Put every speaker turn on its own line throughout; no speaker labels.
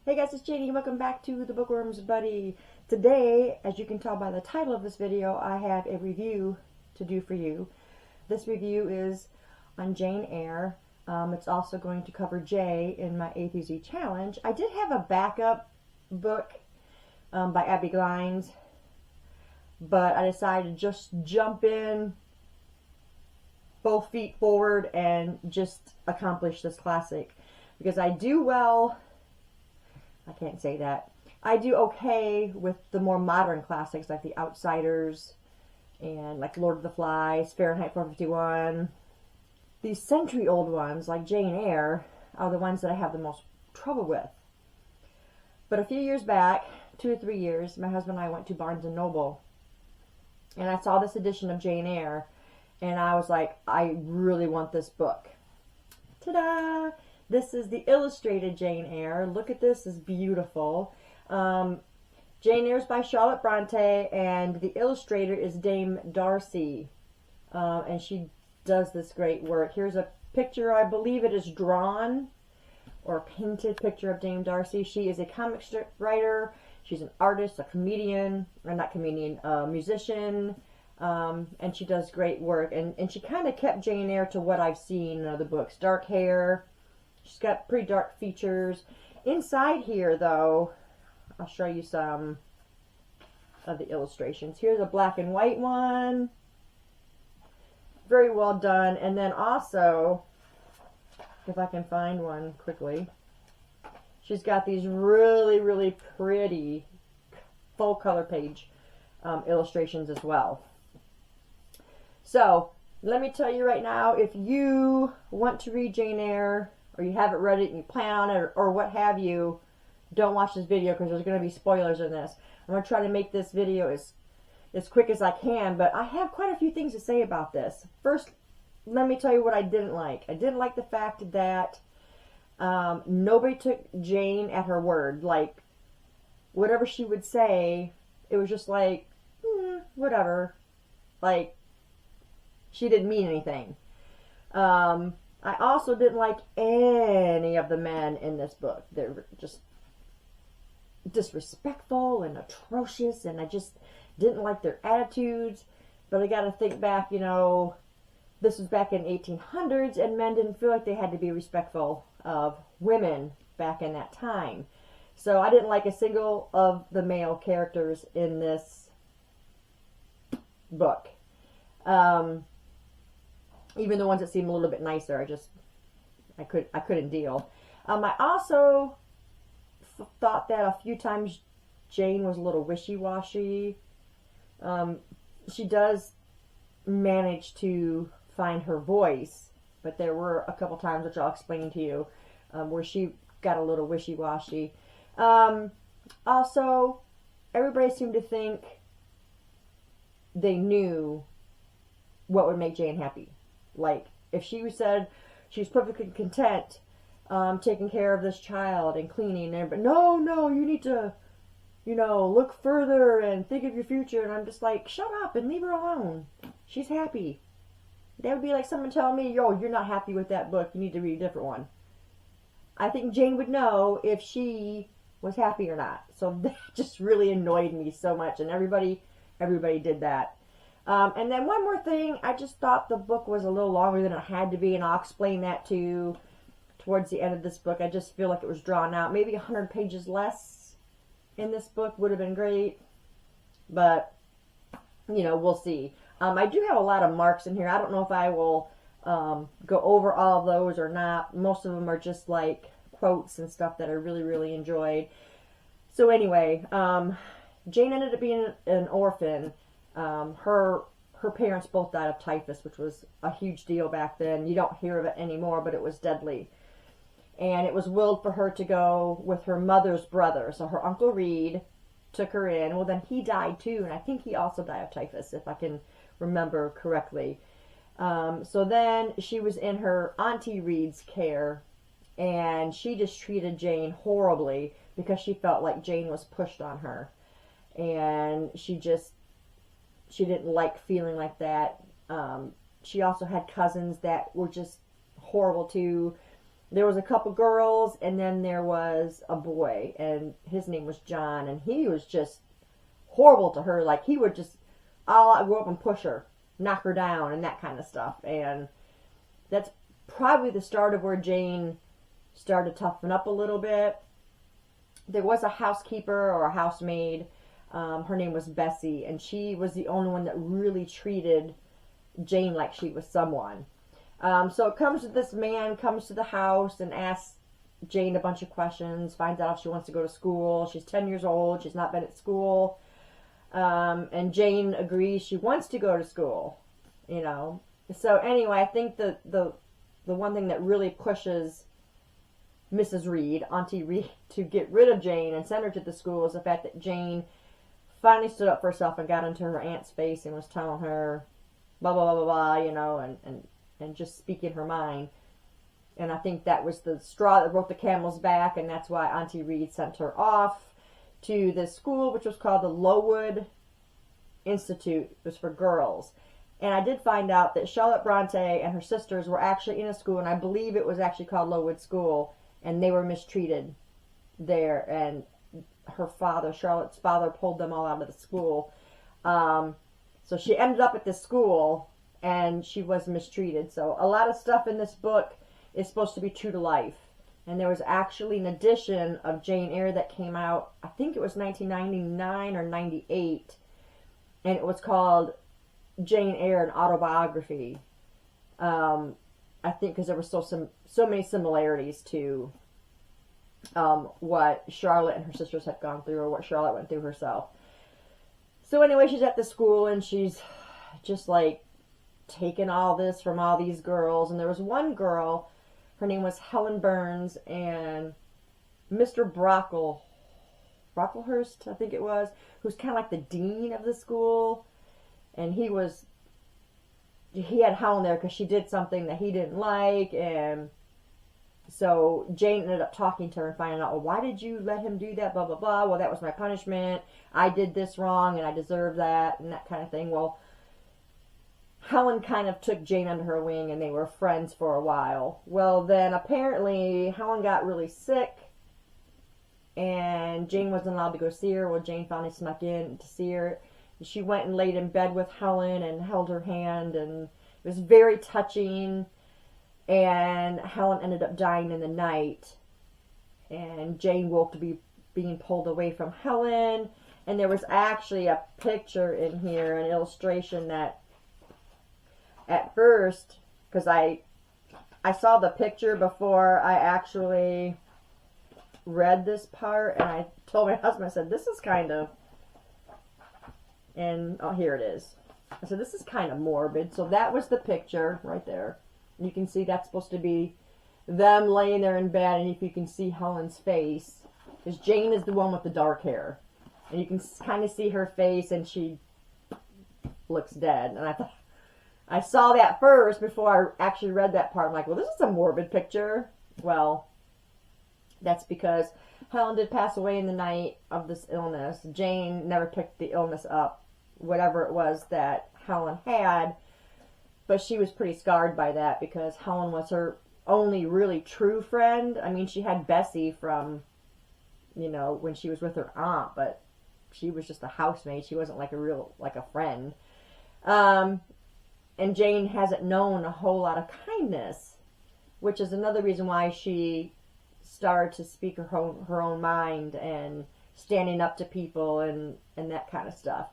Hey guys, it's Janie. Welcome back to the Bookworms Buddy. Today, as you can tell by the title of this video, I have a review to do for you. This review is on Jane Eyre. It's also going to cover J in my A through Z challenge. I did have a backup book by Abby Glines, but I decided to just jump in both feet forward and just accomplish this classic. Because I do well... I can't say that. I do okay with the more modern classics like The Outsiders and like Lord of the Flies, Fahrenheit 451. These century-old ones like Jane Eyre are the ones that I have the most trouble with. But a few years back, 2 or 3 years, my husband and I went to Barnes & Noble and I saw this edition of Jane Eyre and I was like, I really want this book. Ta-da! This is the illustrated Jane Eyre. Look at this, it's beautiful. Jane Eyre is by Charlotte Bronte, and the illustrator is Dame Darcy. And she does this great work. Here's a picture, I believe it is drawn or painted picture of Dame Darcy. She is a comic strip writer. She's an artist, a comedian, or not comedian, a musician. And she does great work. And she kind of kept Jane Eyre to what I've seen in other books. Dark hair. She's got pretty dark features. Inside here, though, I'll show you some of the illustrations. Here's a black and white one. Very well done. And then also, if I can find one quickly, she's got these really, really pretty full color page illustrations as well. So, let me tell you right now, if you want to read Jane Eyre, or you haven't read it and you plan on it, or what have you, don't watch this video because there's going to be spoilers in this. I'm going to try to make this video as quick as I can, but I have quite a few things to say about this. First, let me tell you what I didn't like. I didn't like the fact that nobody took Jane at her word. Like, whatever she would say, it was just like, whatever. Like, she didn't mean anything. I also didn't like any of the men in this book. They're just disrespectful and atrocious, and I just didn't like their attitudes. But I got to think back, you know, this was back in 1800s, and men didn't feel like they had to be respectful of women back in that time. So I didn't like a single of the male characters in this book. Even the ones that seem a little bit nicer, I couldn't deal. I also thought that a few times Jane was a little wishy-washy. She does manage to find her voice, but there were a couple times, which I'll explain to you, where she got a little wishy-washy. Also, everybody seemed to think they knew what would make Jane happy. Like, if she said she's perfectly content taking care of this child and cleaning, and but no, you need to, you know, look further and think of your future. And I'm just like, shut up and leave her alone. She's happy. That would be like someone telling me, yo, you're not happy with that book. You need to read a different one. I think Jane would know if she was happy or not. So that just really annoyed me so much. And everybody did that. And then one more thing, I just thought the book was a little longer than it had to be, and I'll explain that to you towards the end of this book. I just feel like it was drawn out. Maybe 100 pages less in this book would have been great, but, you know, we'll see. I do have a lot of marks in here. I don't know if I will go over all of those or not. Most of them are just like quotes and stuff that I really, really enjoyed. So anyway, Jane ended up being an orphan. Her parents both died of typhus, which was a huge deal back then. You don't hear of it anymore, but it was deadly. And it was willed for her to go with her mother's brother. So her Uncle Reed took her in. Well, then he died too, and I think he also died of typhus, if I can remember correctly. So then she was in her Auntie Reed's care, and she just treated Jane horribly because she felt like Jane was pushed on her. And she didn't like feeling like that. She also had cousins that were just horrible too. there was a couple girls, and then there was a boy, and his name was John, and he was just horrible to her. Like, he would just all out go up and push her, knock her down, and that kind of stuff. And that's probably the start of where Jane started to toughen up a little bit. There was a housekeeper or a housemaid. Her name was Bessie, and she was the only one that really treated Jane like she was someone. So it comes to this man comes to the house and asks Jane a bunch of questions, finds out if she wants to go to school. She's 10 years old. She's not been at school. And Jane agrees she wants to go to school, you know. So anyway, I think the one thing that really pushes Mrs. Reed, Auntie Reed, to get rid of Jane and send her to the school is the fact that Jane finally stood up for herself and got into her aunt's face and was telling her blah, blah, blah, blah, blah, you know, and just speaking her mind. And I think that was the straw that broke the camel's back, and that's why Auntie Reed sent her off to this school, which was called the Lowood Institute. It was for girls. And I did find out that Charlotte Bronte and her sisters were actually in a school, and I believe it was actually called Lowood School, and they were mistreated there, and her father, Charlotte's father, pulled them all out of the school. So she ended up at this school, and she was mistreated. So a lot of stuff in this book is supposed to be true to life. And there was actually an edition of Jane Eyre that came out, I think it was 1999 or 98, and it was called Jane Eyre, an autobiography. I think because there were so many similarities to what Charlotte and her sisters had gone through, or what Charlotte went through herself. So anyway, she's at the school, and she's just like taking all this from all these girls. And there was one girl, her name was Helen Burns, and Mr. Brocklehurst, I think it was, who's kind of like the dean of the school. And he had Helen there because she did something that he didn't like, and so Jane ended up talking to her and finding out, well, why did you let him do that, blah, blah, blah. Well, that was my punishment. I did this wrong, and I deserve that, and that kind of thing. Well, Helen kind of took Jane under her wing, and they were friends for a while. Well, then apparently Helen got really sick, and Jane wasn't allowed to go see her. Well, Jane finally snuck in to see her. She went and laid in bed with Helen and held her hand, and it was very touching. And Helen ended up dying in the night, and Jane woke to be being pulled away from Helen. And there was actually a picture in here, an illustration that at first, because I saw the picture before I actually read this part, and I told my husband, I said, this is kind of, and oh, here it is. I said, this is kind of morbid. So that was the picture right there. You can see that's supposed to be them laying there in bed, and if you can see Helen's face, because Jane is the one with the dark hair, and you can kind of see her face, and she looks dead. And I thought, I saw that first before I actually read that part. I'm like, well, this is a morbid picture. Well, that's because Helen did pass away in the night of this illness. Jane never picked the illness up, whatever it was that Helen had. But she was pretty scarred by that because Helen was her only really true friend. I mean, she had Bessie from, you know, when she was with her aunt, but she was just a housemaid. She wasn't like a friend. And Jane hasn't known a whole lot of kindness, which is another reason why she started to speak her own mind and standing up to people and that kind of stuff.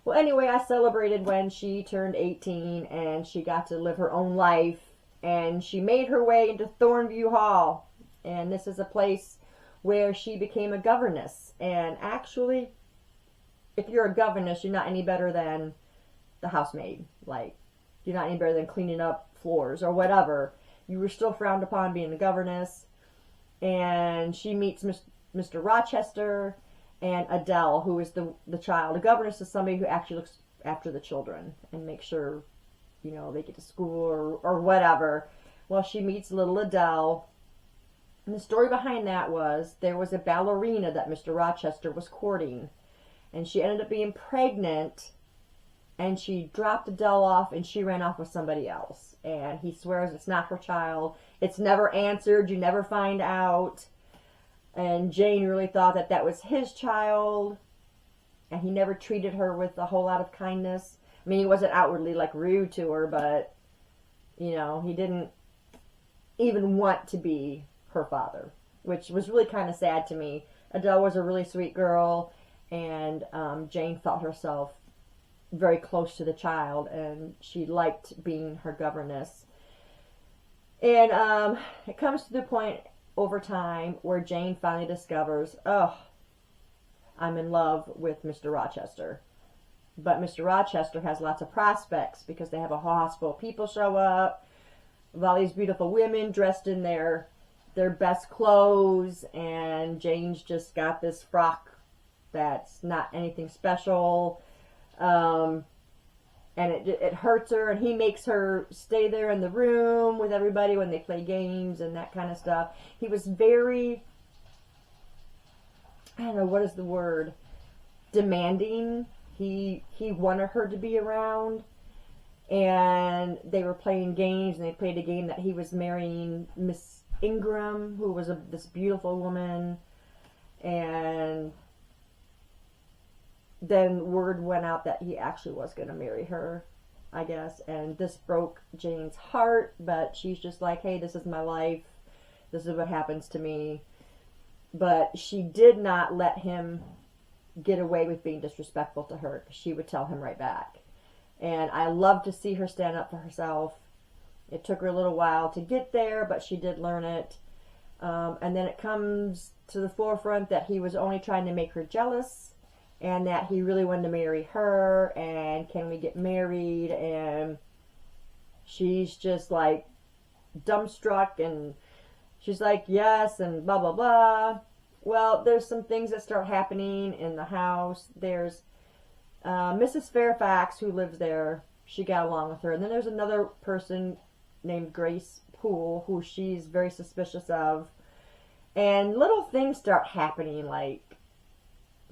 Well, anyway, I celebrated when she turned 18 and she got to live her own life, and she made her way into Thornview Hall, and this is a place where she became a governess. And actually, if you're a governess, you're not any better than the housemaid. Like, you're not any better than cleaning up floors or whatever. You were still frowned upon being a governess. And she meets Mr. Rochester and Adele, who is the child. A governess is somebody who actually looks after the children and makes sure, you know, they get to school or whatever. Well, she meets little Adele. And the story behind that was there was a ballerina that Mr. Rochester was courting. And she ended up being pregnant. And she dropped Adele off and she ran off with somebody else. And he swears it's not her child. It's never answered. You never find out. And Jane really thought that that was his child. And he never treated her with a whole lot of kindness. I mean, he wasn't outwardly, like, rude to her, but, you know, he didn't even want to be her father, which was really kind of sad to me. Adele was a really sweet girl, and Jane felt herself very close to the child, and she liked being her governess. And it comes to the point over time where Jane finally discovers, oh, I'm in love with Mr. Rochester. But Mr. Rochester has lots of prospects because they have a hospital. People show up with all these beautiful women dressed in their best clothes, and Jane's just got this frock that's not anything special. And it hurts her, and he makes her stay there in the room with everybody when they play games and that kind of stuff. He was very, I don't know, what is the word? Demanding. He wanted her to be around, and they were playing games, and they played a game that he was marrying Miss Ingram, who was this beautiful woman, and then word went out that he actually was going to marry her, I guess, and this broke Jane's heart, but she's just like, hey, this is my life, this is what happens to me. But she did not let him get away with being disrespectful to her, because she would tell him right back. And I love to see her stand up for herself. It took her a little while to get there, but she did learn it. And then it comes to the forefront that he was only trying to make her jealous, and that he really wanted to marry her, and can we get married? And she's just like dumbstruck, and she's like, yes, and blah, blah, blah. Well, there's some things that start happening in the house. There's Mrs. Fairfax, who lives there. She got along with her. And then there's another person named Grace Poole, who she's very suspicious of. And little things start happening, like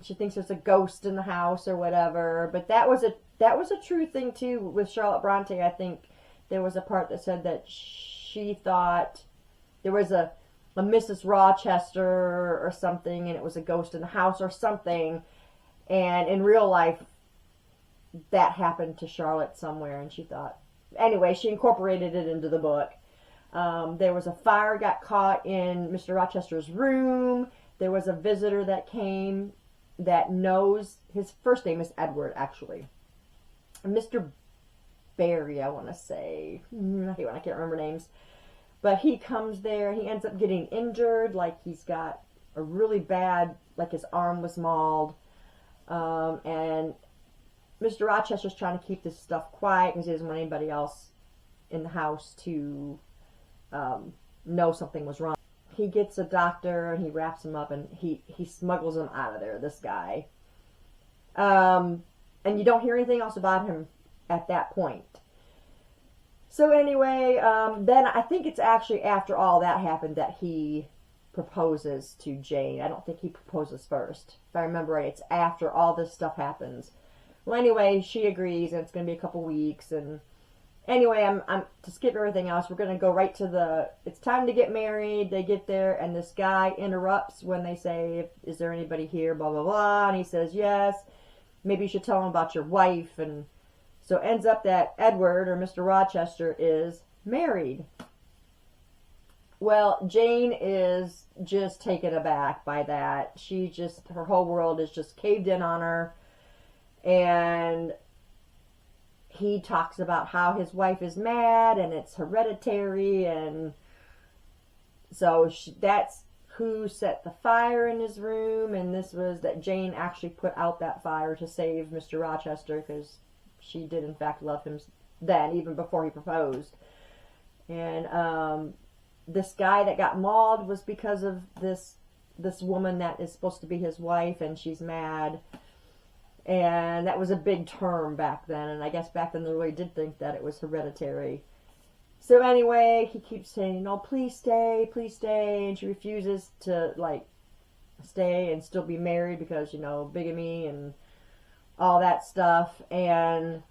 she thinks there's a ghost in the house or whatever. But that was a true thing too with Charlotte Bronte. I think there was a part that said that she thought there was a Mrs. Rochester or something, and it was a ghost in the house or something. And in real life, that happened to Charlotte somewhere, and she thought, anyway, she incorporated it into the book. There was a fire got caught in Mr. Rochester's room. There was a visitor that came that knows, his first name is Edward, actually. Mr. Barry, I want to say. I hate when I can't remember names. But he comes there, he ends up getting injured, like he's got a really bad, like his arm was mauled. And Mr. Rochester's trying to keep this stuff quiet because he doesn't want anybody else in the house to know something was wrong. He gets a doctor, and he wraps him up, and he smuggles him out of there, this guy. And you don't hear anything else about him at that point. So anyway, then I think it's actually after all that happened that he proposes to Jane. I don't think he proposes first. If I remember right, it's after all this stuff happens. Well, anyway, she agrees, and it's going to be a couple weeks. And anyway, I'm to skip everything else, we're going to go right to it's time to get married. They get there, and this guy interrupts when they say, is there anybody here, blah, blah, blah. And he says, yes. Maybe you should tell him about your wife. And so ends up that Edward, or Mr. Rochester, is married. Well, Jane is just taken aback by that. Her whole world is just caved in on her. And he talks about how his wife is mad, and it's hereditary, and so that's who set the fire in his room, and this was that Jane actually put out that fire to save Mr. Rochester, because she did in fact love him then, even before he proposed. And this guy that got mauled was because of this woman that is supposed to be his wife, and she's mad. And that was a big term back then, and I guess back then they really did think that it was hereditary. So anyway, he keeps saying, "Oh, please stay," and she refuses to, like, stay and still be married because, you know, bigamy and all that stuff. And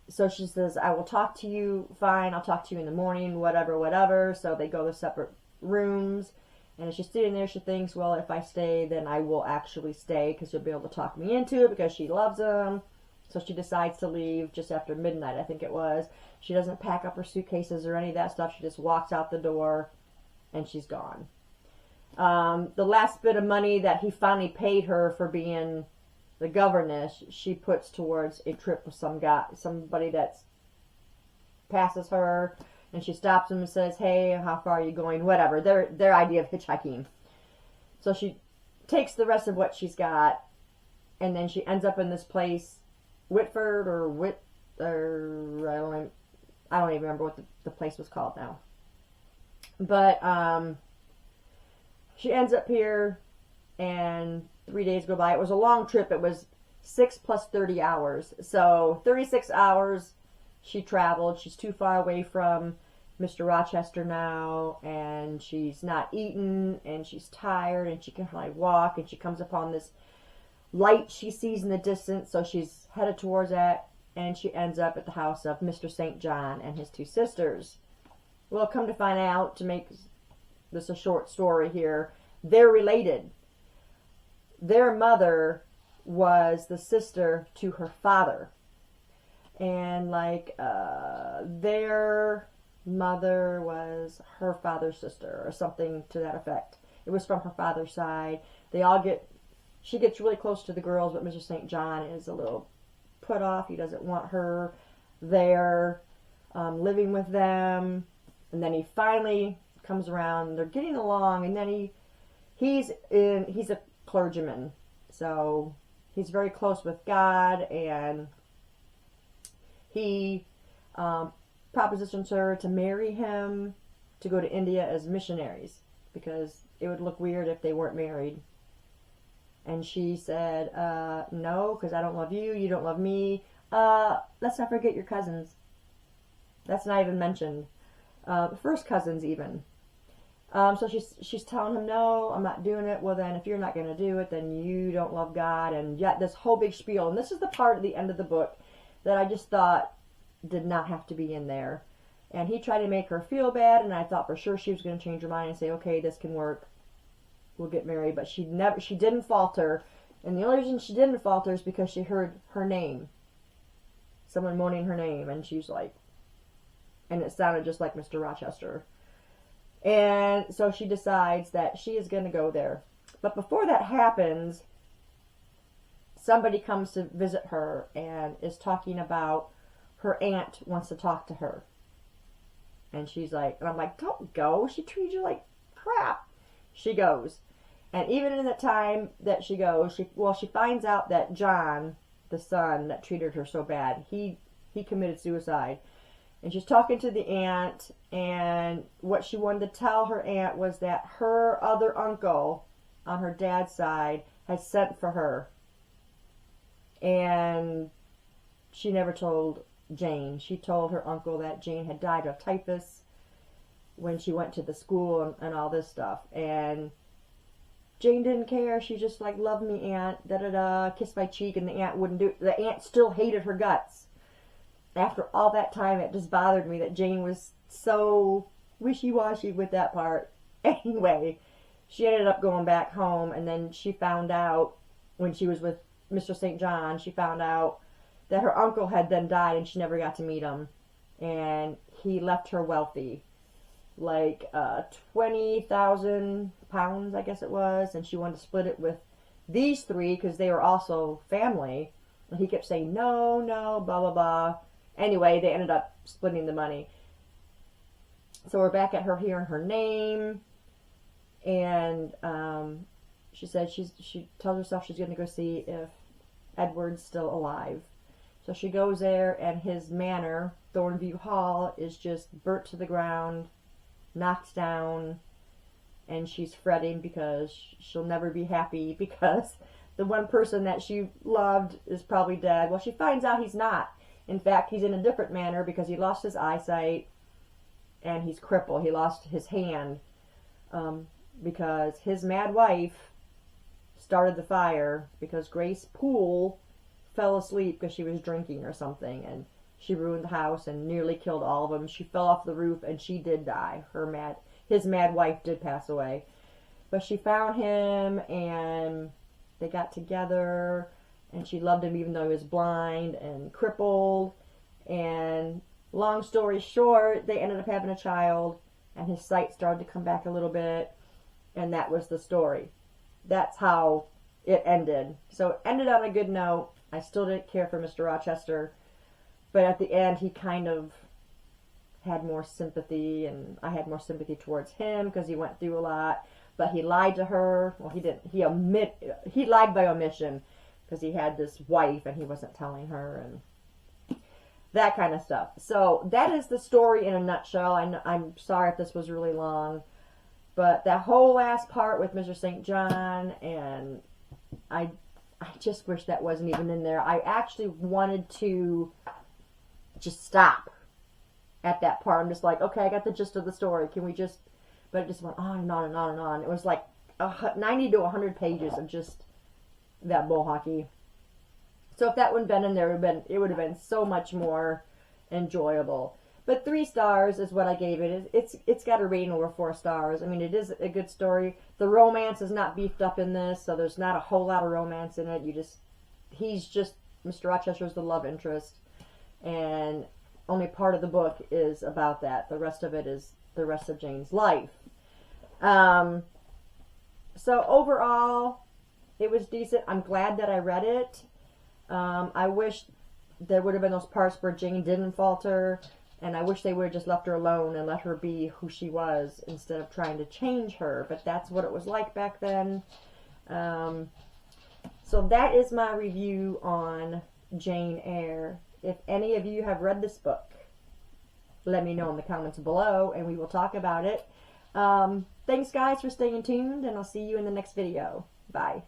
So she says, I will talk to you, fine, I'll talk to you in the morning, whatever, whatever. So they go to separate rooms. And as she's sitting there, she thinks, well, if I stay, then I will actually stay because you'll be able to talk me into it because she loves him. So she decides to leave just after midnight, I think it was. She doesn't pack up her suitcases or any of that stuff. She just walks out the door and she's gone. The last bit of money that he finally paid her for being the governess, she puts towards a trip with somebody that passes her, and she stops him and says, hey, how far are you going? Whatever, their idea of hitchhiking. So she takes the rest of what she's got, and then she ends up in this place, Whitford or I don't even remember what the place was called now. But she ends up here, and 3 days go by. It was a long trip. It was 6 plus 30 hours. So 36 hours she traveled. She's too far away from Mr. Rochester now, and she's not eaten, and she's tired, and she can hardly walk, and she comes upon this light she sees in the distance, so she's headed towards that, and she ends up at the house of Mr. St. John and his two sisters. Well, come to find out, to make this a short story here, they're related. Their mother was the sister to her father. And like their mother was her father's sister or something to that effect. It was from her father's side. She gets really close to the girls, but Mr. St. John is a little put off. He doesn't want her there living with them. And then he finally comes around. They're getting along, and then he's a clergyman, so he's very close with God, and he propositions her to marry him, to go to India as missionaries, because it would look weird if they weren't married. And she said, no, because I don't love you, you don't love me. Let's not forget your cousins. That's not even mentioned. First cousins even. So she's telling him, no, I'm not doing it. Well, then if you're not going to do it, then you don't love God. And yet this whole big spiel. And this is the part at the end of the book that I just thought did not have to be in there. And he tried to make her feel bad, and I thought for sure she was going to change her mind and say, okay, this can work. We'll get married. But she didn't falter. And the only reason she didn't falter is because she heard her name. Someone moaning her name. And she's like, and it sounded just like Mr. Rochester. And so she decides that she is going to go there. But before that happens, somebody comes to visit her and is talking about her aunt wants to talk to her. And she's like, and I'm like, don't go. She treated you like crap. She goes. And even in the time that she goes, she finds out that John, the son that treated her so bad, he committed suicide. And she's talking to the aunt, and what she wanted to tell her aunt was that her other uncle on her dad's side had sent for her. And she never told Jane. She told her uncle that Jane had died of typhus when she went to the school and all this stuff. And Jane didn't care. She just like, love me, aunt, da-da-da, kissed my cheek, and the aunt wouldn't do it. The aunt still hated her guts. After all that time, it just bothered me that Jane was so wishy-washy with that part. Anyway, she ended up going back home, and then she found out, when she was with Mr. St. John, she found out that her uncle had then died, and she never got to meet him. And he left her wealthy, like 20,000 pounds, I guess it was, and she wanted to split it with these three, because they were also family. And he kept saying, no, no, blah, blah, blah. Anyway, they ended up splitting the money. So we're back at her hearing her name. And she said she tells herself she's going to go see if Edward's still alive. So she goes there, and his manor, Thornview Hall, is just burnt to the ground, knocked down. And she's fretting because she'll never be happy because the one person that she loved is probably dead. Well, she finds out he's not. In fact, he's in a different manner because he lost his eyesight and he's crippled. He lost his hand because his mad wife started the fire because Grace Poole fell asleep because she was drinking or something, and she ruined the house and nearly killed all of them. She fell off the roof and she did die. His mad wife did pass away. But she found him and they got together and she loved him even though he was blind and crippled. And long story short, they ended up having a child and his sight started to come back a little bit, and that was the story. That's how it ended. So it ended on a good note. I still didn't care for Mr. Rochester, but at the end he kind of had more sympathy, and I had more sympathy towards him because he went through a lot. But he lied to her. Well, he didn't. He lied by omission because he had this wife and he wasn't telling her and that kind of stuff. So that is the story in a nutshell. I'm sorry if this was really long, but that whole last part with Mr. St. John, and I just wish that wasn't even in there. I actually wanted to just stop at that part. I'm just like, okay, I got the gist of the story. Can we just... But it just went on and on and on and on. It was like 90 to 100 pages of just that bull hockey. So if that wouldn't have been in there, it would have been so much more enjoyable. But 3 stars is what I gave it. It's got a rating over 4 stars. I mean, it is a good story. The romance is not beefed up in this, so there's not a whole lot of romance in it. Mr. Rochester's the love interest, and only part of the book is about that. The rest of it is the rest of Jane's life. So overall, it was decent. I'm glad that I read it. I wish there would have been those parts where Jane didn't falter, and I wish they would have just left her alone and let her be who she was instead of trying to change her. But that's what it was like back then. So that is my review on Jane Eyre. If any of you have read this book, let me know in the comments below and we will talk about it. Thanks guys for staying tuned, and I'll see you in the next video. Bye.